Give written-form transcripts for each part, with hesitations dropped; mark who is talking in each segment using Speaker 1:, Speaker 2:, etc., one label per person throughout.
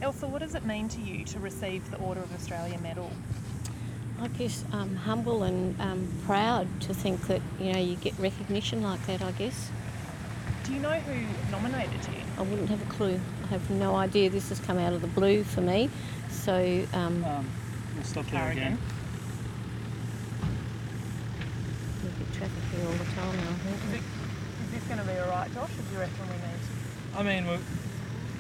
Speaker 1: Elsa, what does it mean to you to receive the Order of Australia medal?
Speaker 2: I guess I'm humble and proud to think that, you get recognition like that, I guess.
Speaker 1: Do you know who nominated you?
Speaker 2: I wouldn't have a clue. I have no idea. This has come out of the blue for me. So,
Speaker 3: we'll stop there again.
Speaker 2: We get traffic here all the time now, I think.
Speaker 1: Is this going to be all right, Josh, or do you reckon we need?
Speaker 3: I mean,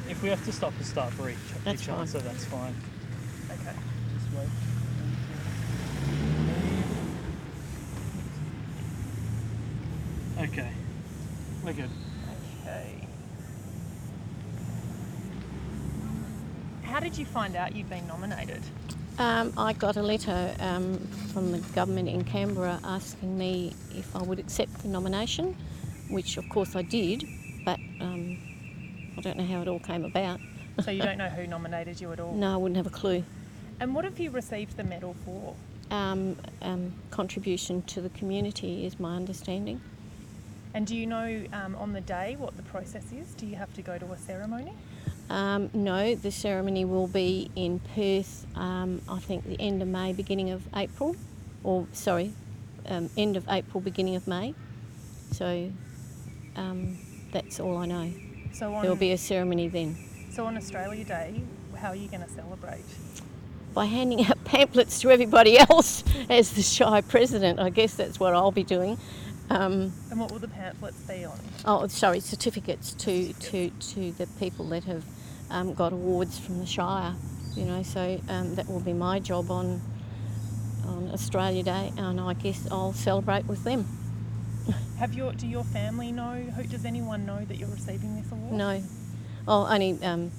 Speaker 3: if we have to stop and start for each answer, that's fine.
Speaker 1: Okay.
Speaker 3: Just wait. Okay. We're good.
Speaker 1: Okay. How did you find out you'd been nominated?
Speaker 2: I got a letter from the government in Canberra asking me if I would accept the nomination, which of course I did, but I don't know how it all came about.
Speaker 1: So you don't know who nominated you at all?
Speaker 2: No, I wouldn't have a clue.
Speaker 1: And what have you received the medal for?
Speaker 2: Contribution to the community is my understanding.
Speaker 1: And do you know on the day what the process is? Do you have to go to a ceremony?
Speaker 2: No, the ceremony will be in Perth, I think the end of May, beginning of April. End of April, beginning of May. So that's all I know.
Speaker 1: So
Speaker 2: there will be a ceremony then.
Speaker 1: So on Australia Day, how are you going to celebrate?
Speaker 2: By handing out pamphlets to everybody else as the Shire President. I guess that's what I'll be doing.
Speaker 1: And what will the pamphlets be on?
Speaker 2: Certificates to the people that have got awards from the Shire. So that will be my job on Australia Day, and I guess I'll celebrate with them.
Speaker 1: Do your family know? Does anyone know that you're receiving this award?
Speaker 2: No. Only the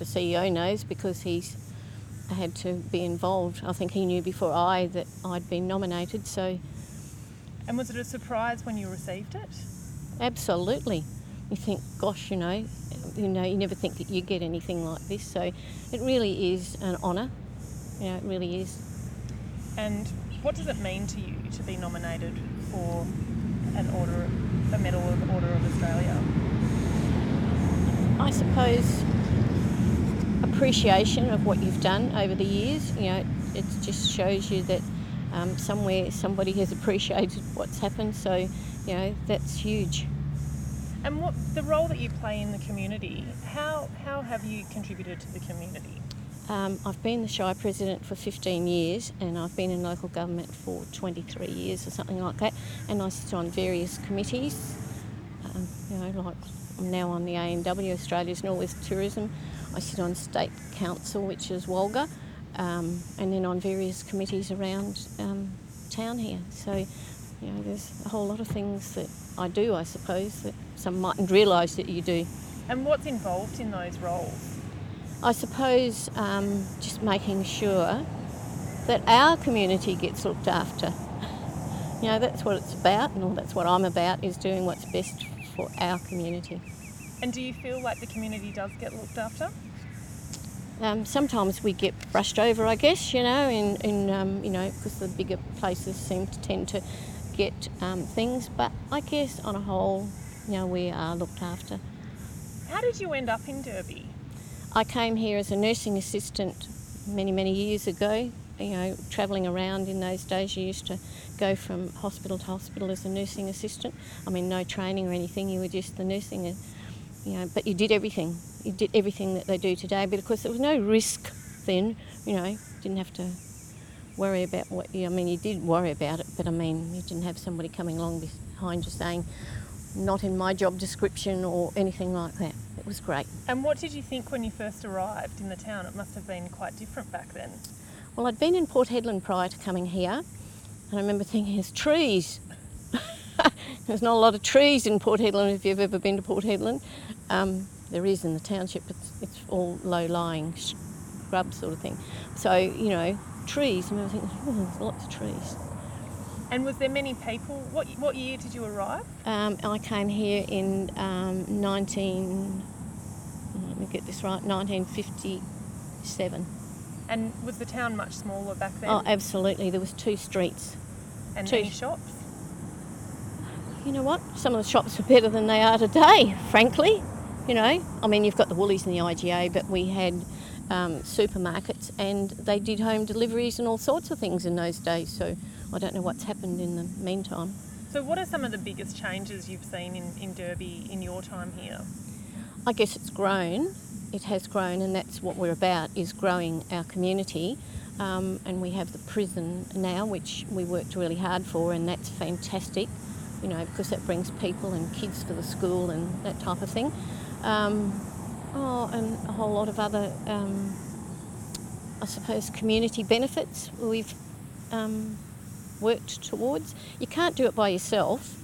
Speaker 2: CEO knows, because he's had to be involved. I think he knew before that I'd been nominated. So.
Speaker 1: And was it a surprise when you received it?
Speaker 2: Absolutely. You think, gosh, you never think that you get anything like this. So it really is an honour. It really is.
Speaker 1: And what does it mean to you to be nominated for a medal of the Order of Australia?
Speaker 2: I suppose appreciation of what you've done over the years. It just shows you that somewhere somebody has appreciated what's happened, so that's huge.
Speaker 1: And what the role that you play in the community, how have you contributed to the community?
Speaker 2: I've been the Shire President for 15 years, and I've been in local government for 23 years or something like that, and I sit on various committees, like I'm now on the ANW, Australia's Northwest Tourism. I sit on State Council, which is Walga, and then on various committees around town here. So, there's a whole lot of things that I do, I suppose, that some mightn't realise that you do.
Speaker 1: And what's involved in those roles?
Speaker 2: I suppose just making sure that our community gets looked after. That's what it's about, and that's what I'm about, is doing what's best for our community.
Speaker 1: And do you feel like the community does get looked after?
Speaker 2: Sometimes we get brushed over, I guess, because the bigger places tend to get things. But I guess on a whole, we are looked after.
Speaker 1: How did you end up in Derby?
Speaker 2: I came here as a nursing assistant many, many years ago. Travelling around in those days, you used to go from hospital to hospital as a nursing assistant. I mean, no training or anything, you were just the nursing, but you did everything. You did everything that they do today, but of course there was no risk then, didn't have to worry about you did worry about it, but you didn't have somebody coming along behind you saying, not in my job description or anything like that. It was great.
Speaker 1: And what did you think when you first arrived in the town? It must have been quite different back then.
Speaker 2: Well, I'd been in Port Hedland prior to coming here, and I remember thinking, there's trees. There's not a lot of trees in Port Hedland, if you've ever been to Port Hedland. There is in the township, but it's all low-lying scrub sort of thing. So, trees, and I was thinking, there's lots of trees.
Speaker 1: And was there many people? What year did you arrive?
Speaker 2: I came here in 1957.
Speaker 1: And was the town much smaller back then?
Speaker 2: Oh, absolutely. There was 2 streets.
Speaker 1: And any shops?
Speaker 2: You know what? Some of the shops are better than they are today, frankly. you know. I mean, you've got the Woolies and the IGA, but we had supermarkets, and they did home deliveries and all sorts of things in those days. So I don't know what's happened in the meantime.
Speaker 1: So what are some of the biggest changes you've seen in Derby in your time here?
Speaker 2: I guess it's grown. It has grown, and that's what we're about, is growing our community. And we have the prison now, which we worked really hard for, and that's fantastic, you know, because that brings people and kids for the school and that type of thing. And a whole lot of other, I suppose, community benefits we've worked towards. You can't do it by yourself.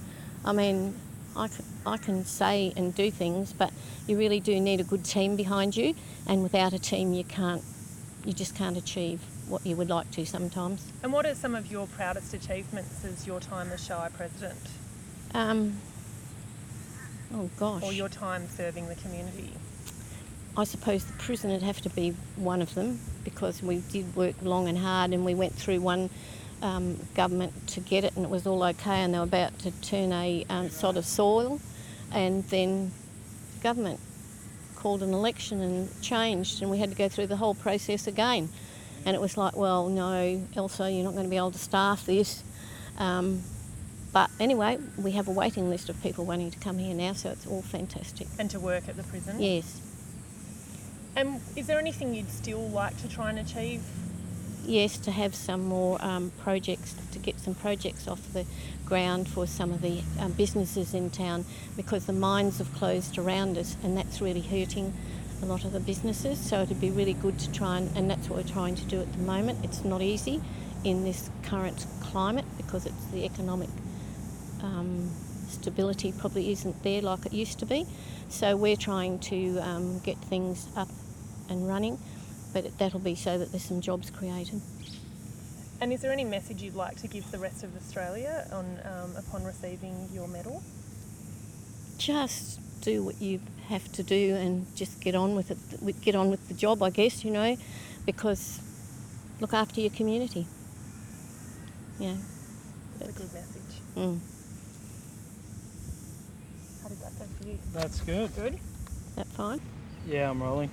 Speaker 2: I mean, I can say and do things, but you really do need a good team behind you, and without a team you just can't achieve what you would like to sometimes.
Speaker 1: And what are some of your proudest achievements as your time as Shire President?
Speaker 2: Oh gosh.
Speaker 1: Or your time serving the community?
Speaker 2: I suppose the prison would have to be one of them, because we did work long and hard, and we went through one government to get it, and it was all okay, and they were about to turn a sod of soil, and then the government called an election and changed, and we had to go through the whole process again. And it was like, well, no, Elsa, you're not going to be able to staff this. But anyway, we have a waiting list of people wanting to come here now, so it's all fantastic.
Speaker 1: And to work at the prison?
Speaker 2: Yes.
Speaker 1: And is there anything you'd still like to try and achieve?
Speaker 2: Yes, to have some more projects, to get some projects off the ground for some of the businesses in town, because the mines have closed around us, and that's really hurting a lot of the businesses. So it'd be really good to try and that's what we're trying to do at the moment. It's not easy in this current climate, because it's the economic stability probably isn't there like it used to be. So we're trying to get things up and running, but that'll be so that there's some jobs created.
Speaker 1: And is there any message you'd like to give the rest of Australia upon receiving your medal?
Speaker 2: Just do what you have to do and just get on with it. Get on with the job, I guess, you know, because look after your community. Yeah.
Speaker 1: That's a good message.
Speaker 2: Mm.
Speaker 1: How did that go for you?
Speaker 3: That's good.
Speaker 1: Good?
Speaker 2: Is that fine?
Speaker 3: Yeah, I'm rolling.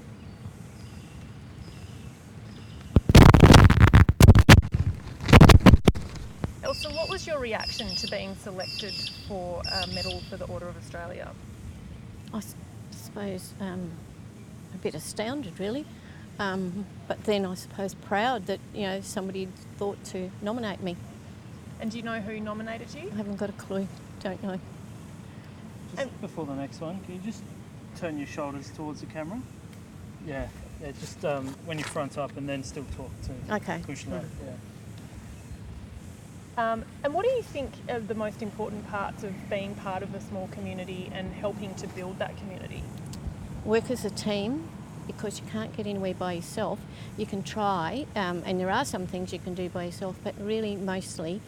Speaker 1: Elsa, what was your reaction to being selected for a medal for the Order of Australia?
Speaker 2: I suppose a bit astounded, really. But then I suppose proud that, you know, somebody thought to nominate me.
Speaker 1: And do you know who nominated you?
Speaker 2: I haven't got a clue. Don't know.
Speaker 3: Just before the next one, can you just turn your shoulders towards the camera? Yeah, just when you front up, and then still talk to
Speaker 2: Okay.
Speaker 3: push that. Yeah.
Speaker 1: And what do you think are the most important parts of being part of a small community and helping to build that community?
Speaker 2: Work as a team, because you can't get anywhere by yourself. You can try, and there are some things you can do by yourself, but really mostly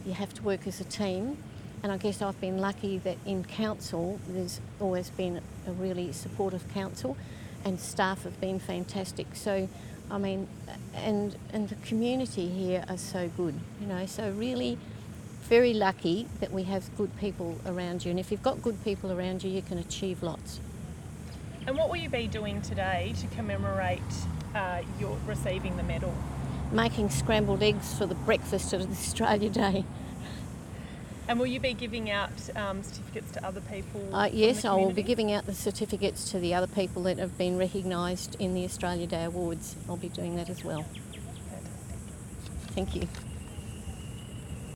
Speaker 2: you have to work as a team. And I guess I've been lucky that in council there's always been a really supportive council, and staff have been fantastic. So I mean, and the community here are so good, you know, so really very lucky that we have good people around you. And if you've got good people around you, you can achieve lots.
Speaker 1: And what will you be doing today to commemorate your receiving the medal?
Speaker 2: Making scrambled eggs for the breakfast at Australia Day.
Speaker 1: And will you be giving out certificates to other people?
Speaker 2: Yes,
Speaker 1: from the
Speaker 2: I will be
Speaker 1: community?
Speaker 2: giving out the certificates to the other people that have been recognised in the Australia Day Awards. I'll be doing that as well.
Speaker 1: Fantastic.
Speaker 2: Thank you.